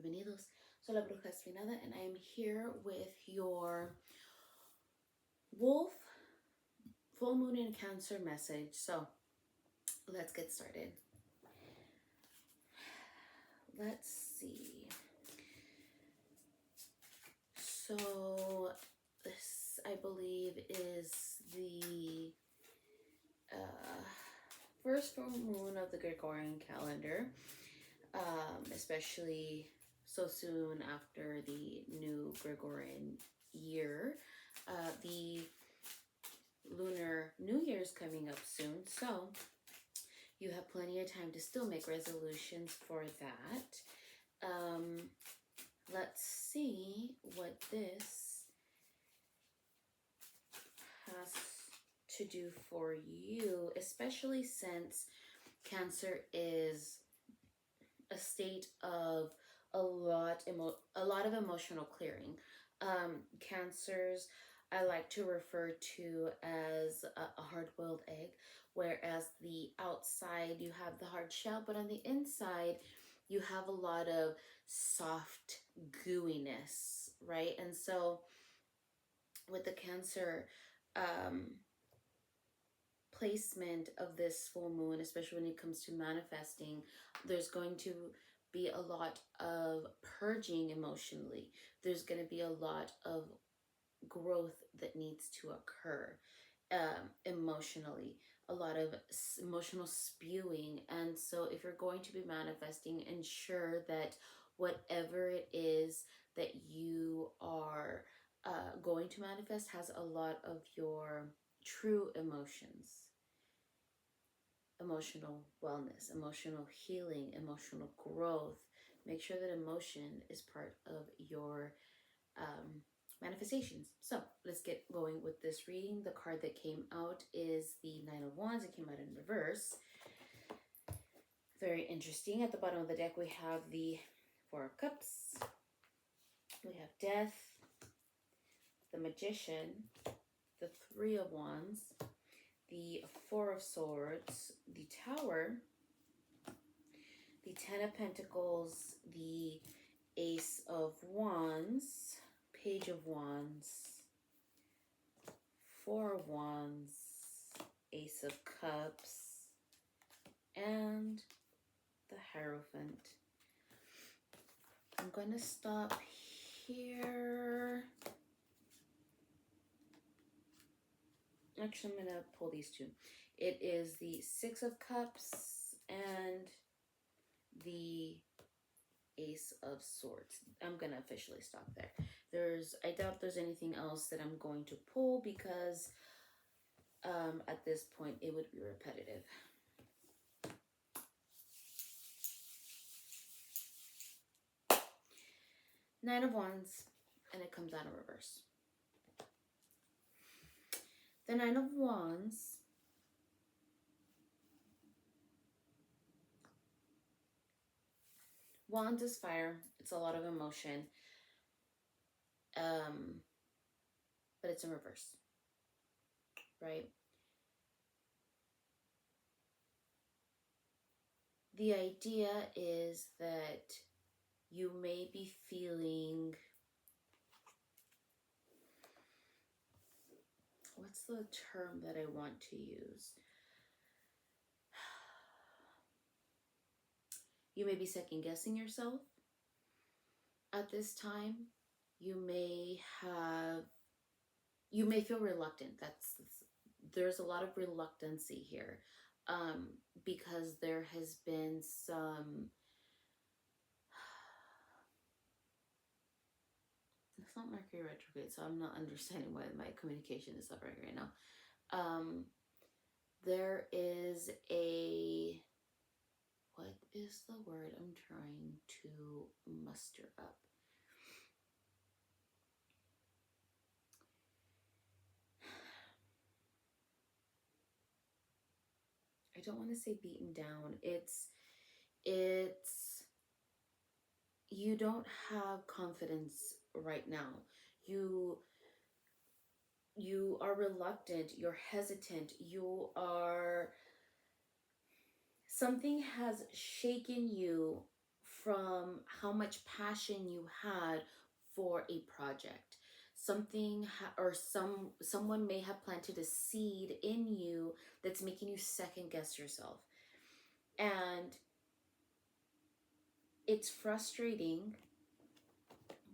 bienvenidos. Soy la Bruja Espinada, and I am here with your Wolf Full Moon in Cancer message. So let's get started. Let's see. So this, I believe, is the first full moon of the Gregorian calendar, especially so soon after the new Gregorian year. The Lunar New Year is coming up soon, so you have plenty of time to still make resolutions for that. Let's see what this has to do for you, especially since Cancer is a state of a lot of emotional clearing. Cancers I like to refer to as a hard-boiled egg, whereas the outside you have the hard shell, but on the inside you have a lot of soft gooiness, right? And so with the Cancer placement of this full moon, especially when it comes to manifesting, there's going to be a lot of purging emotionally. There's going to be a lot of growth that needs to occur emotionally, a lot of emotional spewing. And so if you're going to be manifesting, ensure that whatever it is that you are going to manifest has a lot of your true emotions, emotional wellness, emotional healing, emotional growth. Make sure that emotion is part of your manifestations. So let's get going with this reading. The card that came out is the Nine of Wands. It came out in reverse. Very interesting. At the bottom of the deck, we have the Four of Cups. We have Death, the Magician, the Three of Wands, the Four of Swords, the Tower, the Ten of Pentacles, the Ace of Wands, Page of Wands, Four of Wands, Ace of Cups, and the Hierophant. I'm going to stop here. Actually, I'm going to pull these two. It is the Six of Cups and the Ace of Swords. I'm going to officially stop there. I doubt there's anything else that I'm going to pull because at this point it would be repetitive. Nine of Wands, and it comes out in reverse. The Nine of Wands Wands is fire. It's a lot of emotion. But it's in reverse, right? The idea is that you may be feeling, what's the term that I want to use? You may be second guessing yourself at this time. You may feel reluctant. There's a lot of reluctancy here, because there has been some, it's not Mercury retrograde, so I'm not understanding why my communication is suffering right now. There is a, what is the word I'm trying to muster up? I don't want to say beaten down. It's you don't have confidence right now. You are reluctant, you're hesitant, something has shaken you from how much passion you had for a project. Someone may have planted a seed in you that's making you second guess yourself. And it's frustrating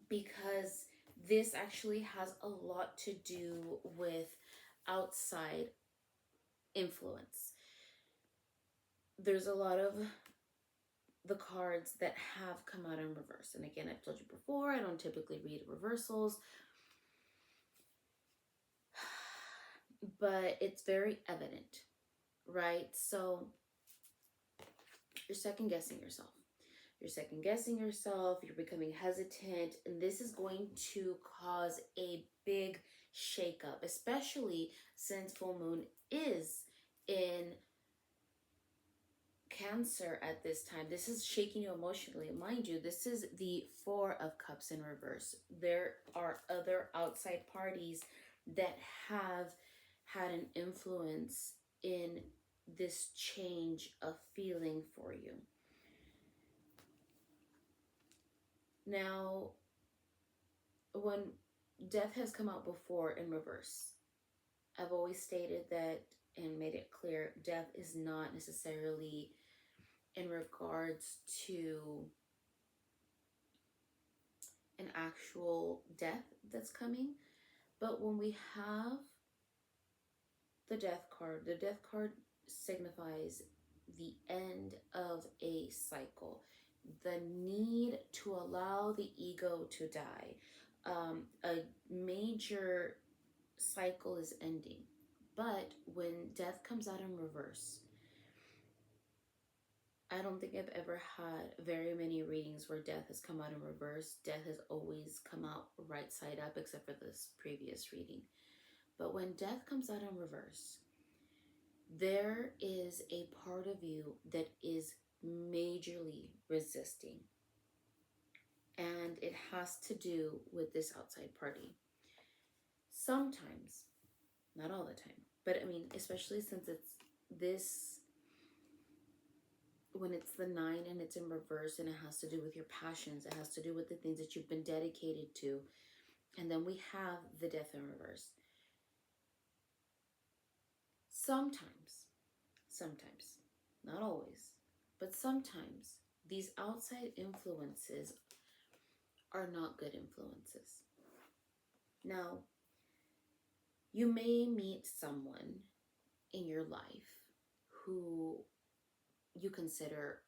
because this actually has a lot to do with outside influence. There's a lot of the cards that have come out in reverse. And again, I've told you before, I don't typically read reversals, but it's very evident, right? So you're second guessing yourself. You're second guessing yourself, you're becoming hesitant, and this is going to cause a big shakeup, especially since full moon is in Cancer at this time. This is shaking you emotionally. Mind you, this is the Four of Cups in reverse. There are other outside parties that have had an influence in this change of feeling for you. Now, when death has come out before in reverse, I've always stated that and made it clear death is not necessarily in regards to an actual death that's coming. But when we have the death card signifies the end of a cycle, the need to allow the ego to die. A major cycle is ending. But when death comes out in reverse, I don't think I've ever had very many readings where death has come out in reverse. Death has always come out right side up, except for this previous reading. But when death comes out in reverse, there is a part of you that is majorly resisting. And it has to do with this outside party. Sometimes, not all the time, but I mean, especially since it's this, when it's the 9 and it's in reverse and it has to do with your passions, it has to do with the things that you've been dedicated to. And then we have the death in reverse. Sometimes, not always, but sometimes these outside influences are not good influences. Now, you may meet someone in your life who you consider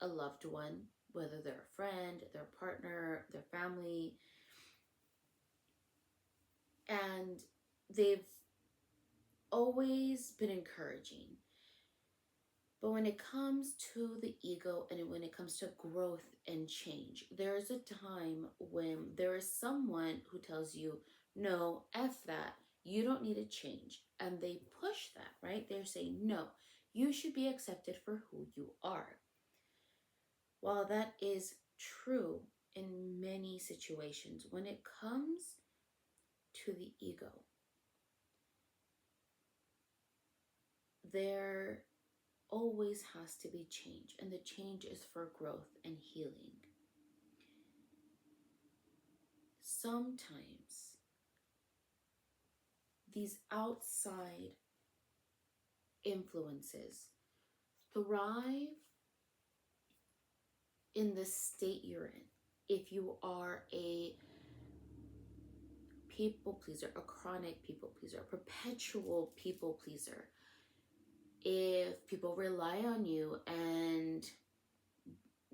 a loved one, whether they're a friend, their partner, their family, and they've always been encouraging. But when it comes to the ego and when it comes to growth and change, there's a time when there is someone who tells you, no, F that, you don't need to change. And they push that, right? They're saying, no, you should be accepted for who you are. While that is true in many situations, when it comes to the ego, there always has to be change, and the change is for growth and healing. Sometimes these outside influences thrive in the state you're in. If you are a people pleaser, a chronic people pleaser, a perpetual people pleaser, if people rely on you and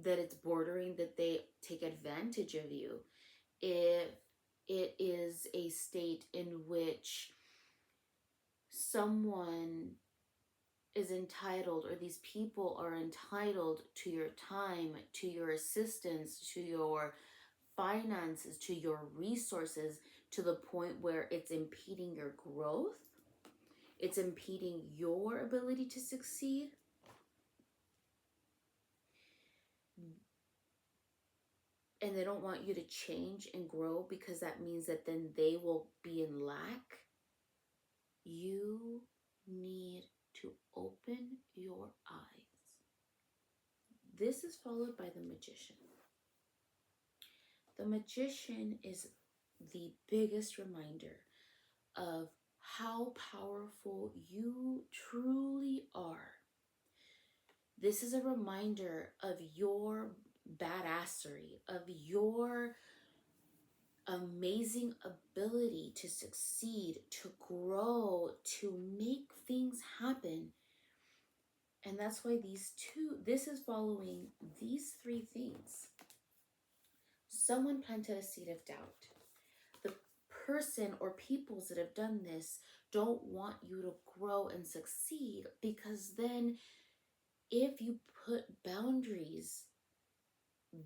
that it's bordering that they take advantage of you, if it is a state in which someone is entitled, or these people are entitled to your time, to your assistance, to your finances, to your resources, to the point where it's impeding your growth, it's impeding your ability to succeed, and they don't want you to change and grow because that means that then they will be in lack, you need to open your eyes. This is followed by the Magician. The Magician is the biggest reminder of how powerful you truly are. This is a reminder of your badassery, of your amazing ability to succeed, to grow, to make things happen. And that's why this is following these three things. Someone planted a seed of doubt. The person or peoples that have done this don't want you to grow and succeed, because then if you put boundaries,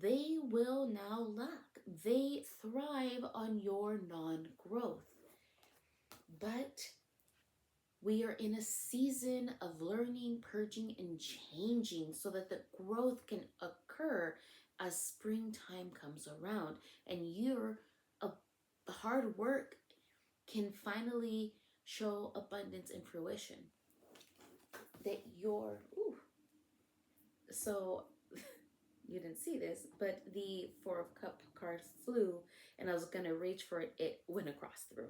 they will now lack. They thrive on your non-growth. But we are in a season of learning, purging, and changing so that the growth can occur as springtime comes around, and your hard work can finally show abundance and fruition. That so you didn't see this, but the Four of Cup card flew, and I was gonna reach for it. It went across through.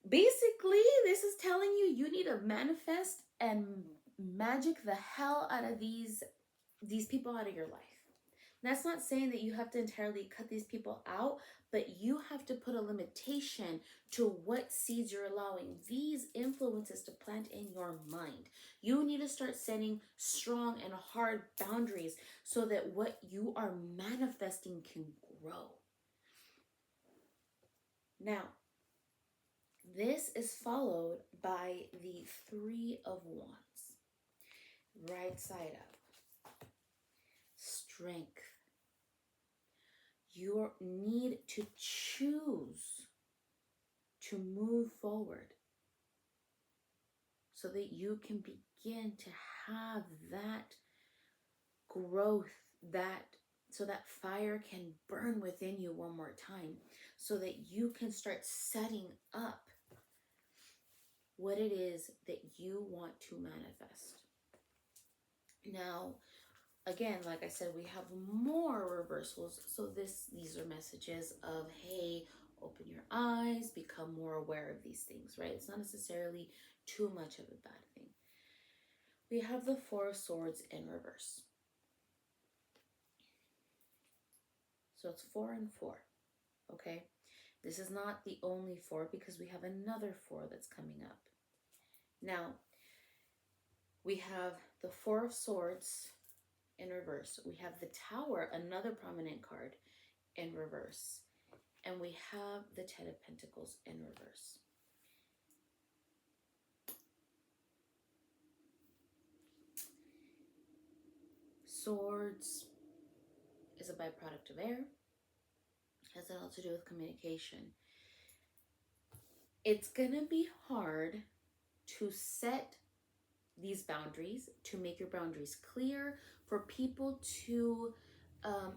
Basically, this is telling you need to manifest and magic the hell out of these people out of your life. That's not saying that you have to entirely cut these people out, but you have to put a limitation to what seeds you're allowing these influences to plant in your mind. You need to start setting strong and hard boundaries so that what you are manifesting can grow. Now, this is followed by the Three of Wands. Right side up. Strength. You need to choose to move forward so that you can begin to have that growth, so that fire can burn within you one more time, so that you can start setting up what it is that you want to manifest. Now, again, like I said, we have more reversals. So these are messages of, hey, open your eyes, become more aware of these things, right? It's not necessarily too much of a bad thing. We have the Four of Swords in reverse. So it's 4 and 4, okay? This is not the only 4, because we have another 4 that's coming up. Now, we have the Four of Swords in reverse. We have the Tower, another prominent card, in reverse. And we have the Ten of Pentacles in reverse. Swords is a byproduct of air. Has a lot to do with communication. It's gonna be hard to set these boundaries, to make your boundaries clear, for people to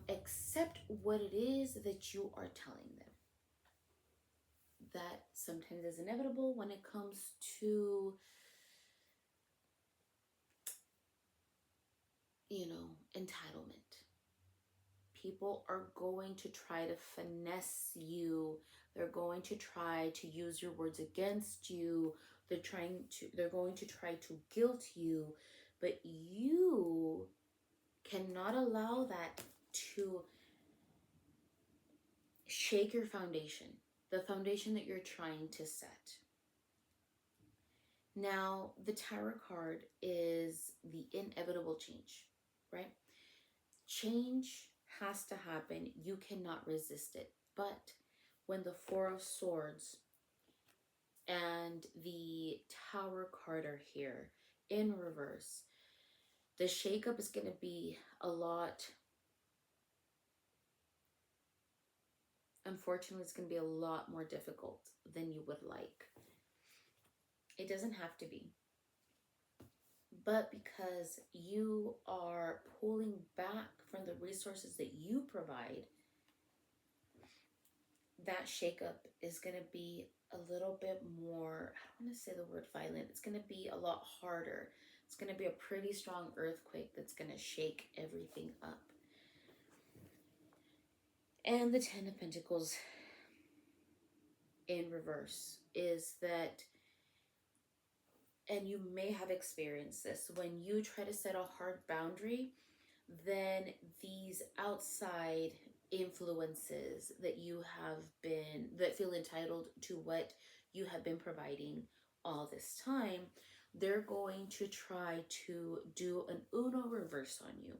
accept what it is that you are telling them. That sometimes is inevitable when it comes to, entitlement. People are going to try to finesse you. They're going to try to use your words against you. They're going to try to guilt you, but you cannot allow that to shake your foundation, the foundation that you're trying to set. Now, the Tower card is the inevitable change, right? Change has to happen. You cannot resist it. But when the Four of Swords and the Tower card are here in reverse, the shakeup is going to be a lot. Unfortunately, it's going to be a lot more difficult than you would like. It doesn't have to be. But because you are pulling back from the resources that you provide, that shakeup is going to be a little bit more, I don't want to say the word violent, it's going to be a lot harder It's going to be a pretty strong earthquake that's going to shake everything up. And the Ten of Pentacles in reverse is that, and you may have experienced this, when you try to set a hard boundary, then these outside influences that you have been, that feel entitled to what you have been providing all this time, they're going to try to do an Uno reverse on you.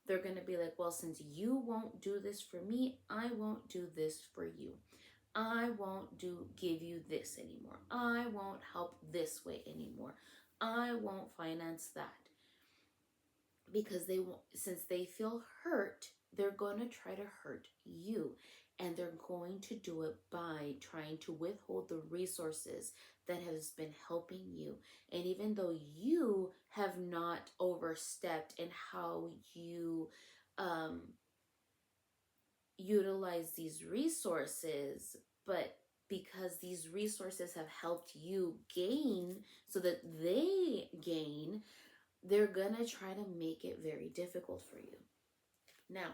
They're going to be like, well, since you won't do this for me, I won't do this for you. I won't give you this anymore. I won't help this way anymore. I won't finance that. Because since they feel hurt, they're going to try to hurt you, and they're going to do it by trying to withhold the resources that has been helping you. And even though you have not overstepped in how you utilize these resources, but because these resources have helped you gain so that they gain, they're gonna try to make it very difficult for you. Now,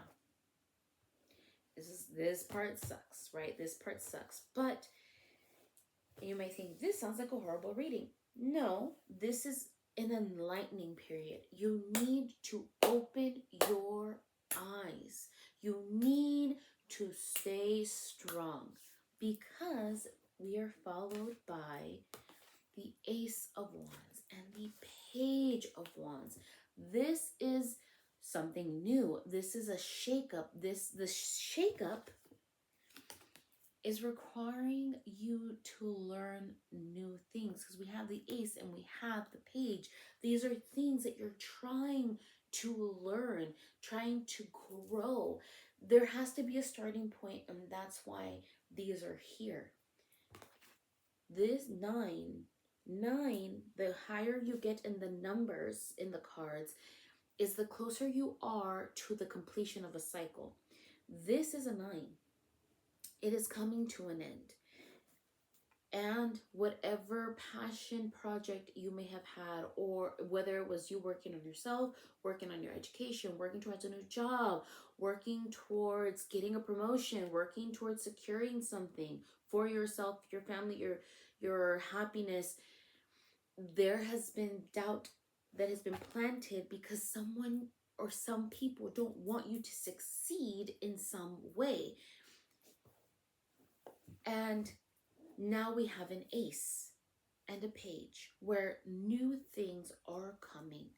this part sucks, right? This part sucks. But you may think, this sounds like a horrible reading. No, this is an enlightening period. You need to open your eyes. You need to stay strong, because we are followed by the Ace of Wands and the Page of Wands. This is something new. This is a shakeup. The shakeup is requiring you to learn new things, because we have the Ace and we have the Page. These are things that you're trying to learn, trying to grow. There has to be a starting point, and that's why these are here. This nine, the higher you get in the numbers in the cards, is the closer you are to the completion of a cycle. This is a 9. It is coming to an end. And whatever passion project you may have had, or whether it was you working on yourself, working on your education, working towards a new job, working towards getting a promotion, working towards securing something for yourself, your family, your happiness, there has been doubt that has been planted because someone or some people don't want you to succeed in some way. And now we have an Ace and a Page where new things are coming,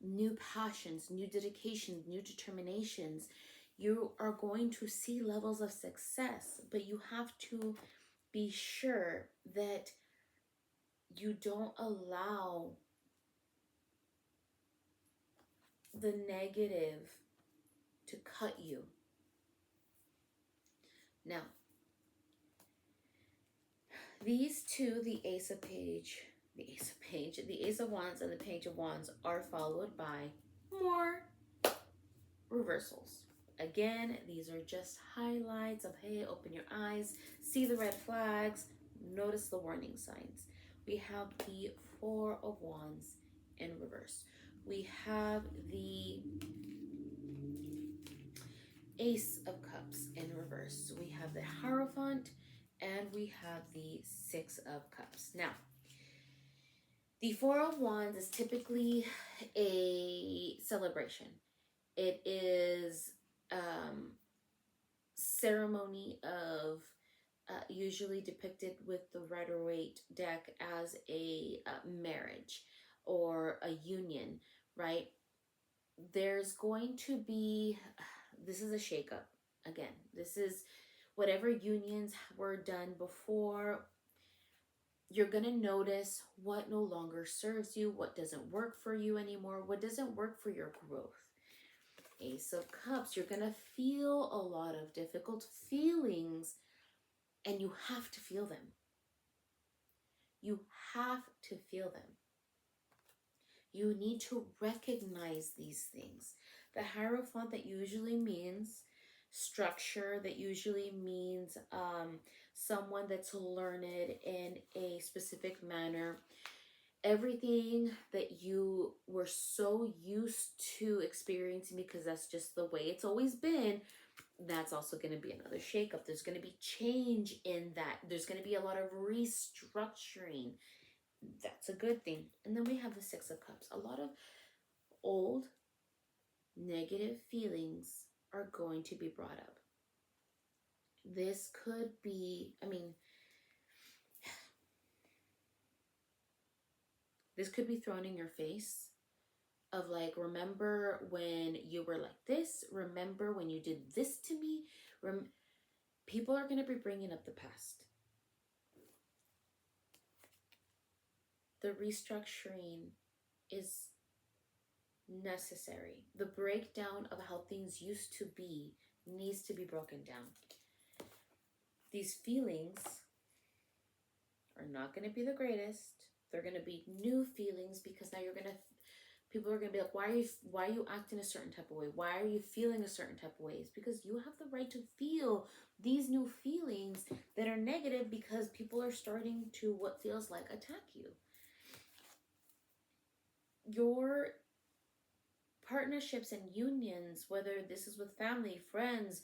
new passions, new dedications, new determinations. You are going to see levels of success, but you have to be sure that you don't allow the negative to cut you. Now, these two, the Ace of Wands and the Page of Wands, are followed by more reversals. Again, these are just highlights of, hey, open your eyes, see the red flags, notice the warning signs. We have the Four of Wands in reverse. We have the Ace of Cups in reverse. We have the Hierophant, and we have the Six of Cups. Now, the Four of Wands is typically a celebration. It is ceremony of usually depicted with the Rider-Waite deck as a marriage or a union, right? There's going to be, this is a shakeup. Again, this is whatever unions were done before. You're going to notice what no longer serves you, what doesn't work for you anymore, what doesn't work for your growth. Ace of Cups, you're going to feel a lot of difficult feelings, and you have to feel them. You have to feel them. You need to recognize these things. The Hierophant, that usually means structure, that usually means someone that's learned in a specific manner. Everything that you were so used to experiencing, because that's just the way it's always been, that's also going to be another shakeup. There's going to be change in that. There's going to be a lot of restructuring. That's a good thing. And then we have the Six of Cups. A lot of old negative feelings are going to be brought up. This could be, this could be thrown in your face of like, remember when you were like this? Remember when you did this to me? People are going to be bringing up the past. The restructuring is necessary. The breakdown of how things used to be needs to be broken down. These feelings are not going to be the greatest. They're going to be new feelings, because now people are going to be like, why are you acting a certain type of way? Why are you feeling a certain type of way? It's because you have the right to feel these new feelings that are negative, because people are starting to, what feels like, attack you. Your partnerships and unions, whether this is with family, friends,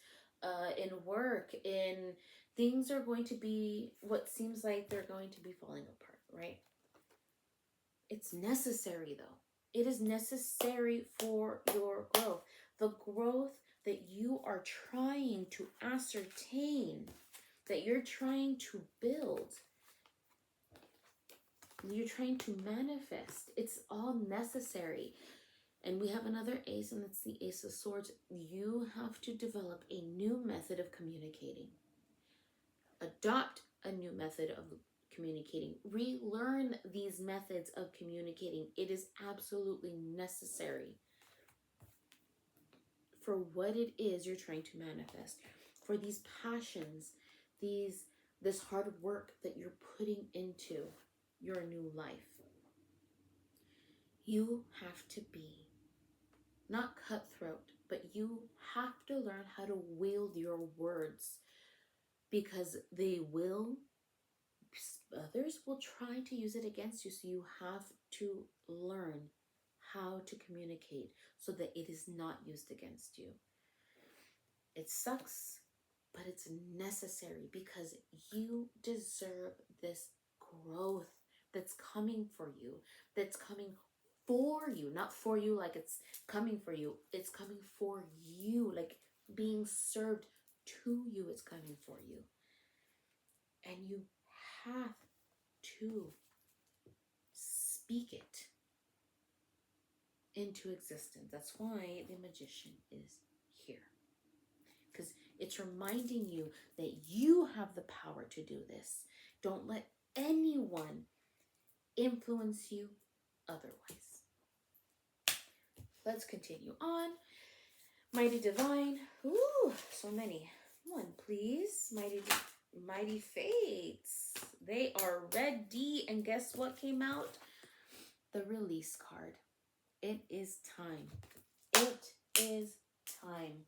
in work, in things, are going to be what seems like they're going to be falling apart, right? It's necessary, though. It is necessary for your growth. The growth that you are trying to ascertain, that you're trying to build, you're trying to manifest, it's all necessary. And we have another ace, and that's the Ace of Swords. You have to develop a new method of communicating. Adopt a new method of communicating. Relearn these methods of communicating. It is absolutely necessary for what it is you're trying to manifest. For these passions, this hard work that you're putting into your new life. You have to be not cutthroat, but you have to learn how to wield your words, because others will try to use it against you. So you have to learn how to communicate so that it is not used against you. It sucks, but it's necessary, because you deserve this growth that's coming for you, that's coming for you, not for you like it's coming for you. It's coming for you, like being served to you. It's coming for you. And you have to speak it into existence. That's why the Magician is here. Because it's reminding you that you have the power to do this. Don't let anyone influence you otherwise. Let's continue on. Mighty Divine. Ooh, so many. One, please. Mighty Fates. They are ready. And guess what came out? The Release card. It is time. It is time.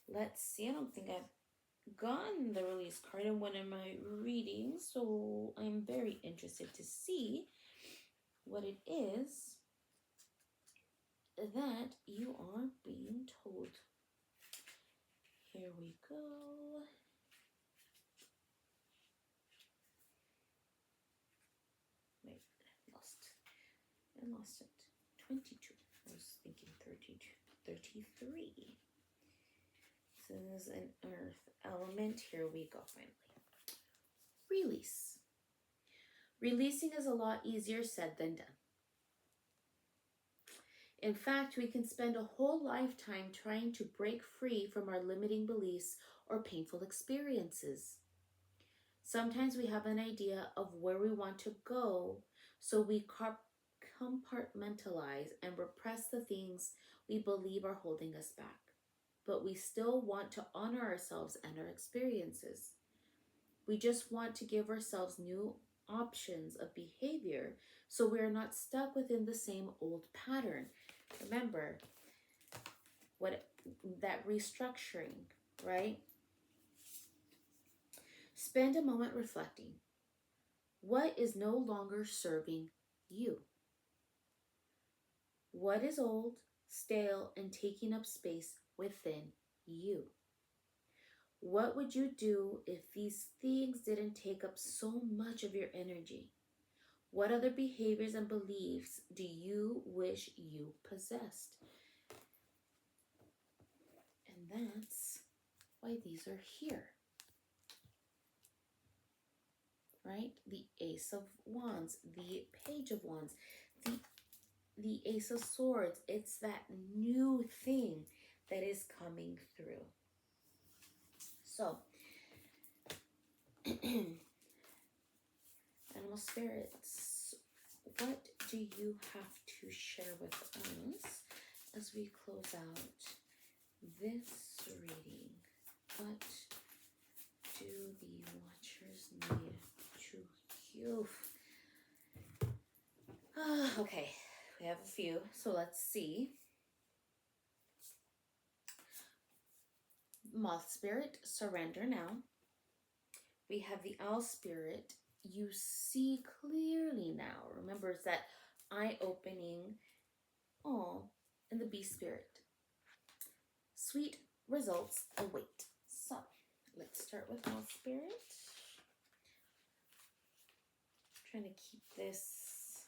Let's see. I don't think I've gotten the Release card in one of my readings, so I'm very interested to see what it is that you are being told. Here we go. Wait, I lost it. 22. I was thinking 32. 33. This is an earth element. Here we go, finally. Release. Releasing is a lot easier said than done. In fact, we can spend a whole lifetime trying to break free from our limiting beliefs or painful experiences. Sometimes we have an idea of where we want to go, so we compartmentalize and repress the things we believe are holding us back. But we still want to honor ourselves and our experiences. We just want to give ourselves new options of behavior, so we are not stuck within the same old pattern. Remember that restructuring, right? Spend a moment reflecting. What is no longer serving you. What is old, stale, and taking up space within you? What would you do if these things didn't take up so much of your energy? What other behaviors and beliefs do you wish you possessed? And that's why these are here. Right? The Ace of Wands, the Page of Wands, the Ace of Swords. It's that new thing that is coming through. So, animal spirits, what do you have to share with us as we close out this reading? What do the Watchers need to hear? Okay, we have a few, so let's see. Moth Spirit, surrender now. We have the Owl Spirit, you see clearly now. Remember, it's that eye-opening, and the Bee Spirit. Sweet results await. So, let's start with Moth Spirit. Trying to keep this,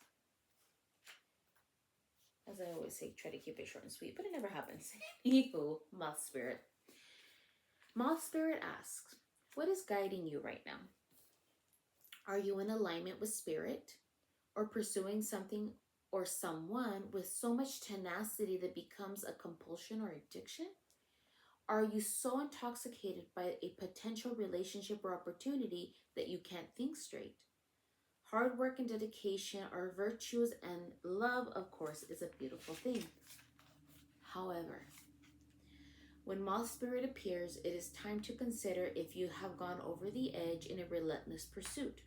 as I always say, try to keep it short and sweet, but it never happens. Anywho, Moth Spirit. Moth Spirit asks, what is guiding you right now? Are you in alignment with Spirit, or pursuing something or someone with so much tenacity that becomes a compulsion or addiction? Are you so intoxicated by a potential relationship or opportunity that you can't think straight? Hard work and dedication are virtues, and love, of course, is a beautiful thing. However, when Moth Spirit appears, it is time to consider if you have gone over the edge in a relentless pursuit.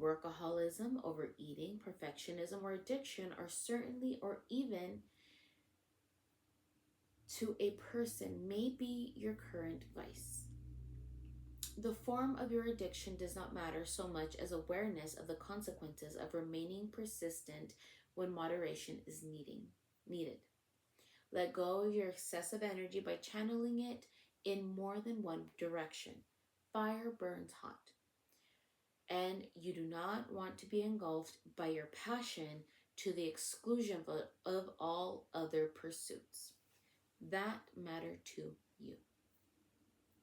Workaholism, overeating, perfectionism, or addiction are certainly, or even to a person, may be your current vice. The form of your addiction does not matter so much as awareness of the consequences of remaining persistent when moderation is needed. Let go of your excessive energy by channeling it in more than one direction. Fire burns hot, and you do not want to be engulfed by your passion to the exclusion of all other pursuits that matter to you.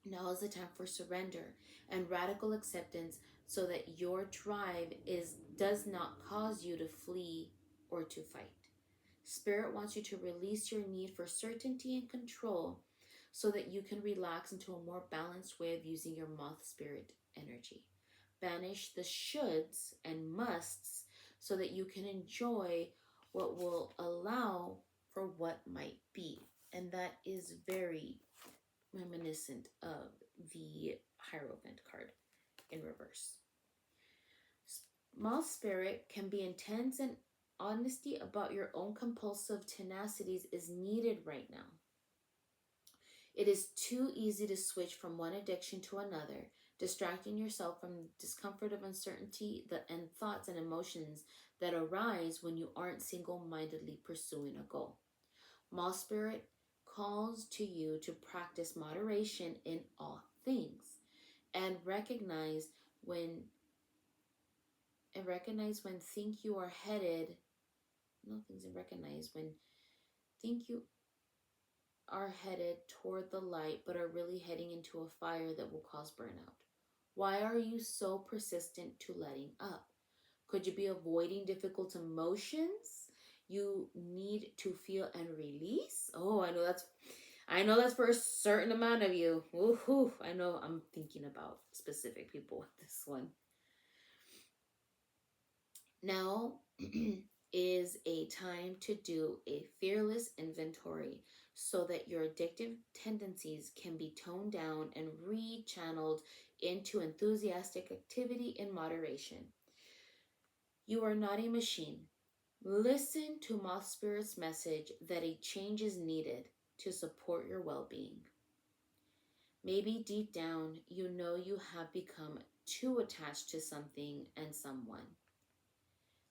Now is the time for surrender and radical acceptance, so that your drive does not cause you to flee or to fight. Spirit wants you to release your need for certainty and control, so that you can relax into a more balanced way of using your Moth Spirit energy. Banish the shoulds and musts, so that you can enjoy what will allow for what might be. And that is very reminiscent of the Hierophant card in reverse. Moth Spirit can be intense, and honesty about your own compulsive tenacities is needed right now. It is too easy to switch from one addiction to another, distracting yourself from the discomfort of uncertainty and thoughts and emotions that arise when you aren't single-mindedly pursuing a goal. Moth Spirit calls to you to practice moderation in all things, and recognize when think you are headed when think you are headed toward the light but are really heading into a fire that will cause burnout. Why are you so persistent to letting up? Could you be avoiding difficult emotions you need to feel and release? Oh, I know that's for a certain amount of you. Woohoo! I know I'm thinking about specific people with this one. Now is a time to do a fearless inventory, so that your addictive tendencies can be toned down and rechanneled into enthusiastic activity in moderation. You are not a machine. Listen to Moth Spirit's message that a change is needed to support your well-being. Maybe deep down, you know you have become too attached to something and someone.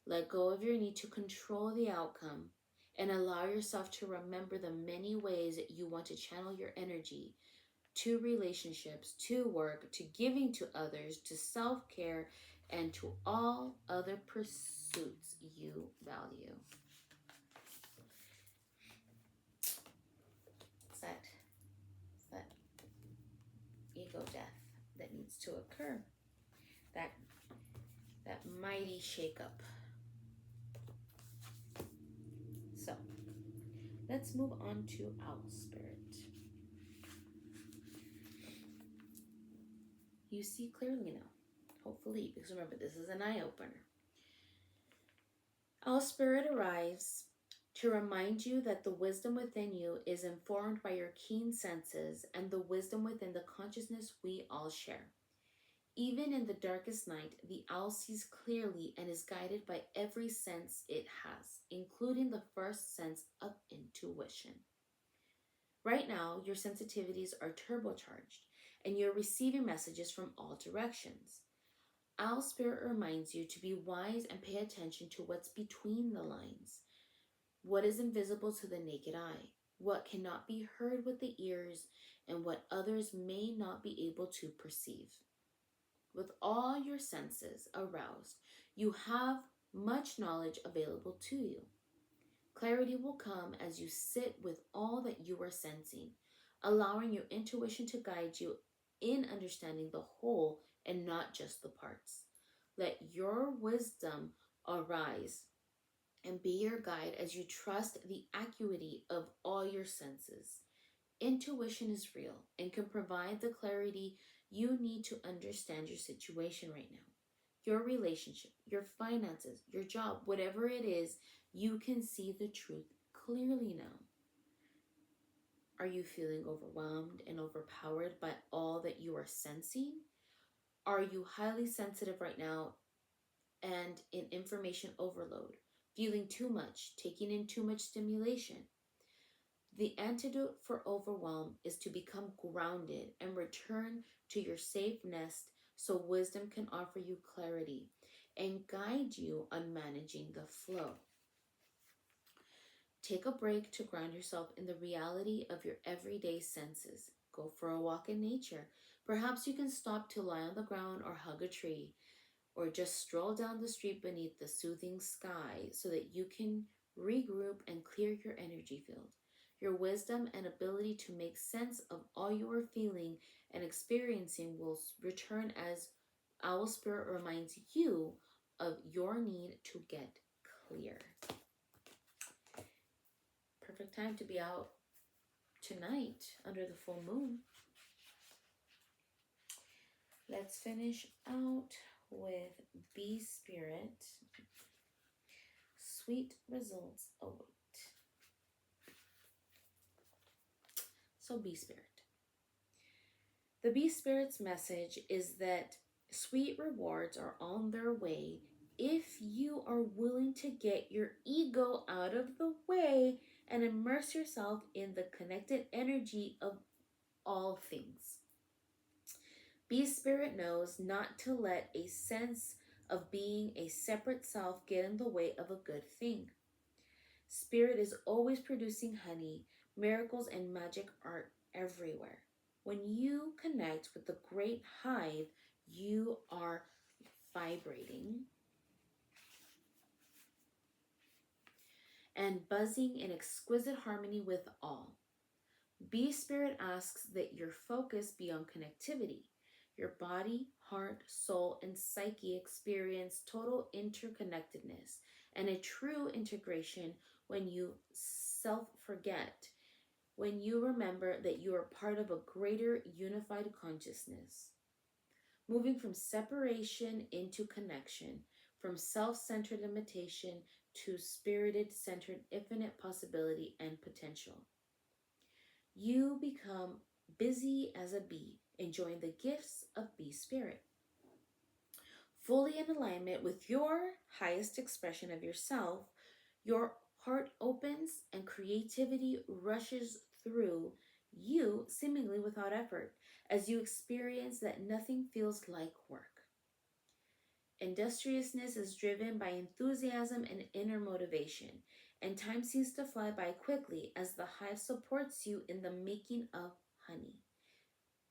Let go of your need to control the outcome and allow yourself to remember the many ways that you want to channel your energy to relationships, to work, to giving to others, to self care, and to all other pursuits you value. It's that ego death that needs to occur. That mighty shakeup. So let's move on to Owl Spirit. You see clearly now, hopefully, because remember, this is an eye opener. Owl Spirit arrives to remind you that the wisdom within you is informed by your keen senses and the wisdom within the consciousness we all share. Even in the darkest night, the owl sees clearly and is guided by every sense it has, including the first sense of intuition. Right now, your sensitivities are turbocharged, and you're receiving messages from all directions. Owl Spirit reminds you to be wise and pay attention to what's between the lines, what is invisible to the naked eye, what cannot be heard with the ears, and what others may not be able to perceive. With all your senses aroused, you have much knowledge available to you. Clarity will come as you sit with all that you are sensing, allowing your intuition to guide you in understanding the whole and not just the parts. Let your wisdom arise and be your guide as you trust the acuity of all your senses. Intuition is real and can provide the clarity you need to understand your situation right now. Your relationship, your finances, your job, whatever it is, you can see the truth clearly now. Are you feeling overwhelmed and overpowered by all that you are sensing? Are you highly sensitive right now and in information overload, feeling too much, taking in too much stimulation? The antidote for overwhelm is to become grounded and return to your safe nest so wisdom can offer you clarity and guide you on managing the flow. Take a break to ground yourself in the reality of your everyday senses. Go for a walk in nature. Perhaps you can stop to lie on the ground or hug a tree, or just stroll down the street beneath the soothing sky so that you can regroup and clear your energy field. Your wisdom and ability to make sense of all you are feeling and experiencing will return as Owl Spirit reminds you of your need to get clear. Perfect time to be out tonight under the full moon. Let's finish out with Bee Spirit. Sweet results await. So Bee Spirit. The Bee Spirit's message is that sweet rewards are on their way if you are willing to get your ego out of the way and immerse yourself in the connected energy of all things. Bee Spirit knows not to let a sense of being a separate self get in the way of a good thing. Spirit is always producing honey. Miracles and magic are everywhere. When you connect with the great hive, you are vibrating and buzzing in exquisite harmony with all. Bee Spirit asks that your focus be on connectivity. Your body, heart, soul, and psyche experience total interconnectedness and a true integration when you self-forget, when you remember that you are part of a greater unified consciousness. Moving from separation into connection, from self-centered limitation to spirited, centered, infinite possibility and potential. You become busy as a bee, enjoying the gifts of Bee Spirit. Fully in alignment with your highest expression of yourself, your heart opens and creativity rushes through you seemingly without effort as you experience that nothing feels like work. Industriousness is driven by enthusiasm and inner motivation, and time seems to fly by quickly as the hive supports you in the making of honey.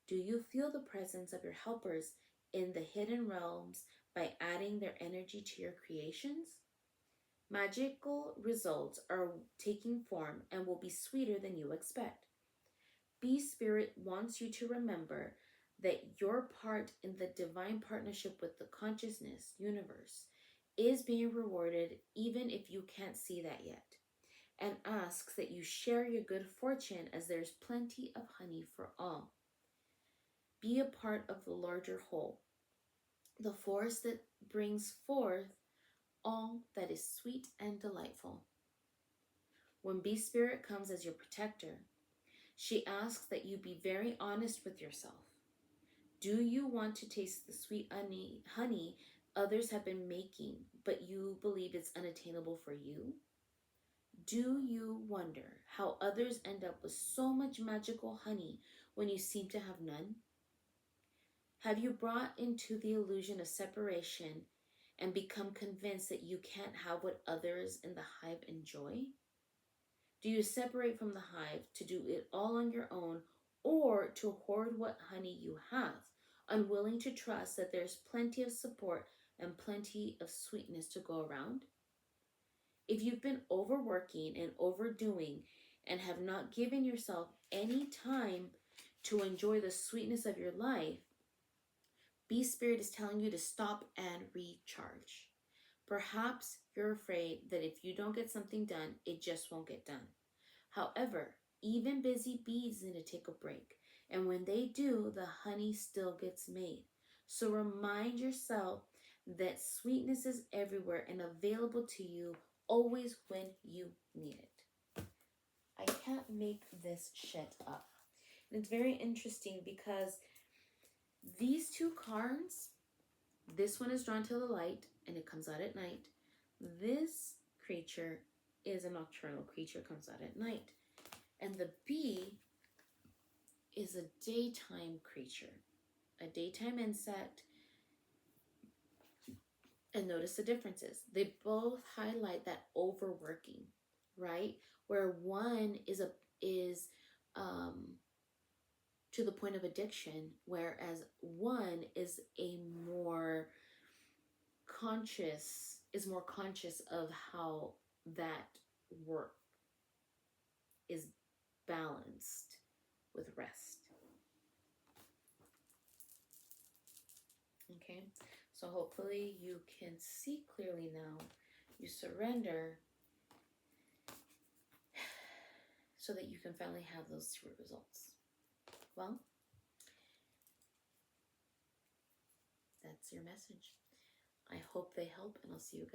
Do you feel the presence of your helpers in the hidden realms by adding their energy to your creations? Magical results are taking form and will be sweeter than you expect. Bee Spirit wants you to remember that your part in the divine partnership with the consciousness universe is being rewarded even if you can't see that yet, and asks that you share your good fortune as there's plenty of honey for all. Be a part of the larger whole, the force that brings forth all that is sweet and delightful. When Bee Spirit comes as your protector, she asks that you be very honest with yourself. Do you want to taste the sweet honey others have been making, but you believe it's unattainable for you? Do you wonder how others end up with so much magical honey when you seem to have none? Have you brought into the illusion of separation and become convinced that you can't have what others in the hive enjoy? Do you separate from the hive to do it all on your own, or to hoard what honey you have, unwilling to trust that there's plenty of support and plenty of sweetness to go around? If you've been overworking and overdoing and have not given yourself any time to enjoy the sweetness of your life, Bee Spirit is telling you to stop and recharge. Perhaps you're afraid that if you don't get something done, it just won't get done. However, even busy bees need to take a break, and when they do, the honey still gets made. So remind yourself that sweetness is everywhere and available to you always when you need it. I can't make this shit up. And it's very interesting because these two cards, this one is drawn to the light and it comes out at night. This creature is a nocturnal creature, comes out at night. And the bee is a daytime creature, a daytime insect. And notice the differences. They both highlight that overworking, right? Where one is to the point of addiction, whereas one is more conscious of how that work is balanced with rest. Okay, so hopefully you can see clearly now. You surrender so that you can finally have those two results. Well, that's your message. I hope they help, and I'll see you guys.